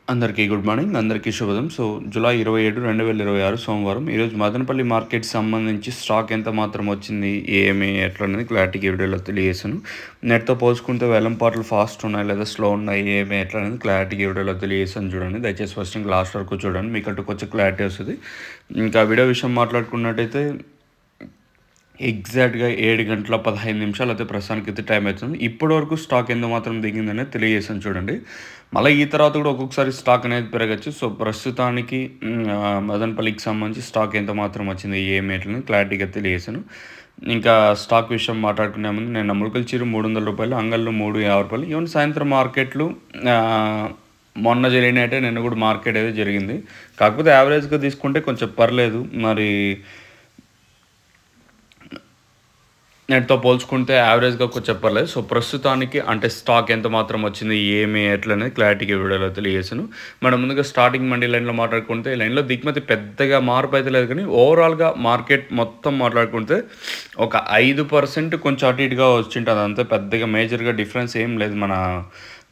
అందరికీ good morning. అందరికీ శుభోదయం. జూలై 27, 2026 సోమవారం. ఈరోజు మదనపల్లి మార్కెట్‌కి సంబంధించి స్టాక్ ఎంత మాత్రం వచ్చింది, ఏమి, ఎట్లా అనేది క్లారిటీగా ఈ వీడియోలో తెలియజేశాను. నెట్‌తో పోల్చుకుంటే వేలంపాటలు ఫాస్ట్ ఉన్నాయి లేదా స్లో ఉన్నాయి, ఏమి, ఎట్లా అనేది క్లారిటీగా ఈ వీడియోలో తెలియజేశాను చూడండి. దయచేసి ఫస్ట్ నుంచి లాస్ట్ వరకు చూడండి. మీకంటూ కొంచెం క్లారిటీ వస్తుంది. ఇంకా వీడియో విషయం మాట్లాడుకున్నట్టయితే ఎగ్జాక్ట్‌గా 7 గంటల 15 నిమిషాలు అయితే ప్రస్తుతానికైతే టైం అవుతుంది. ఇప్పటి వరకు స్టాక్ ఎంత మాత్రం దిగిందనేది తెలియజేశాను చూడండి. మళ్ళీ ఈ తర్వాత కూడా ఒక్కొక్కసారి స్టాక్ అనేది పెరగచ్చు. ప్రస్తుతానికి మదనపల్లికి సంబంధించి స్టాక్ ఎంత మాత్రం వచ్చింది, ఏమి, ఎట్లని క్లారిటీగా తెలియజేశాను. ఇంకా స్టాక్ విషయం మాట్లాడుకునే ముందు నేను ములకల చీర రూ. 300, అంగళ్ళు రూ. 350. ఈవెన్ సాయంత్రం మార్కెట్లు మొన్న జరిగినట్టే నిన్న కూడా మార్కెట్ అయితే జరిగింది. కాకపోతే యావరేజ్‌గా తీసుకుంటే కొంచెం పర్లేదు. మరి నెట్‌తో పోల్చుకుంటే యావరేజ్‌గా కొంచెం పర్లేదు. ప్రస్తుతానికి అంటే స్టాక్ ఎంత మాత్రం వచ్చింది, ఏమి, ఎట్లా అనేది క్లారిటీగా వీడియోలో తెలియజేశాను. మనం ముందుగా స్టార్టింగ్ మండీ లైన్‌లో మాట్లాడుకుంటే ఈ లైన్‌లో దిగుమతి పెద్దగా మార్పు అయితే లేదు, కానీ ఓవరాల్‌గా మార్కెట్ మొత్తం మాట్లాడుకుంటే ఒక 5% కొంచెం అటు ఇటుగా వచ్చింటుంది అంతే. పెద్దగా మేజర్‌గా డిఫరెన్స్ ఏం లేదు. మన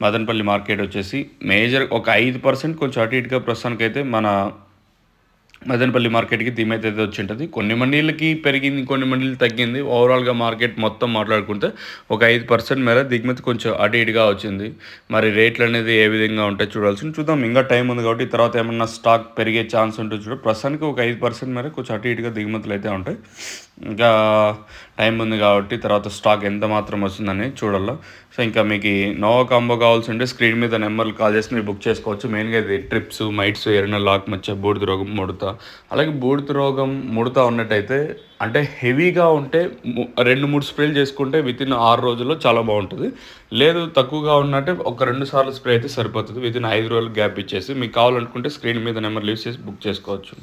మదనపల్లి మార్కెట్ వచ్చేసి మేజర్ ఒక 5% కొంచెం అటు ఇటుగా ప్రస్తుతానికైతే మన మదనపల్లి మార్కెట్‌కి ధీమైతే వచ్చింటది. కొన్ని మండీలకి పెరిగింది, కొన్ని మండీలు తగ్గింది. ఓవరాల్‌గా మార్కెట్ మొత్తం మాట్లాడుకుంటే ఒక 5% మేర దిగుమతి కొంచెం అటు ఇటుగా వచ్చింది. మరి రేట్లు అనేది ఏ విధంగా ఉంటాయో చూద్దాం. ఇంకా టైం ఉంది కాబట్టి తర్వాత ఏమన్నా స్టాక్ పెరిగే ఛాన్స్ ఉంటుంది చూడు. ప్రస్తుతానికి ఒక 5% మేర కొంచెం అటు ఇటుగా దిగుమతులు అయితే ఉంటాయి. ఇంకా టైం ఉంది కాబట్టి తర్వాత స్టాక్ ఎంత మాత్రం వస్తుందని చూడాలి. ఇంకా మీకు నోవా కాంబో కావాల్సి ఉంటే స్క్రీన్ మీద నెంబర్లు కాల్ చేసి మీరు బుక్ చేసుకోవచ్చు. మెయిన్గా ఇది ట్రిప్స్, మైట్స్, ఎర్రన లాక్ మచ్చ, బూడిద రోగం, ముడత. అలాగే బూడిద రోగం, ముడత ఉన్నట్టయితే అంటే హెవీగా ఉంటే 2-3 స్ప్రేలు చేసుకుంటే వితిన్ 6 రోజుల్లో చాలా బాగుంటుంది. లేదు తక్కువగా ఉన్నట్టే ఒక 2 సార్లు స్ప్రే అయితే సరిపోతుంది. వితిన్ 5 రోజులు గ్యాప్ ఇచ్చేసి మీకు కావాలనుకుంటే స్క్రీన్ మీద నెంబర్ లీవ్ చేసి బుక్ చేసుకోవచ్చు.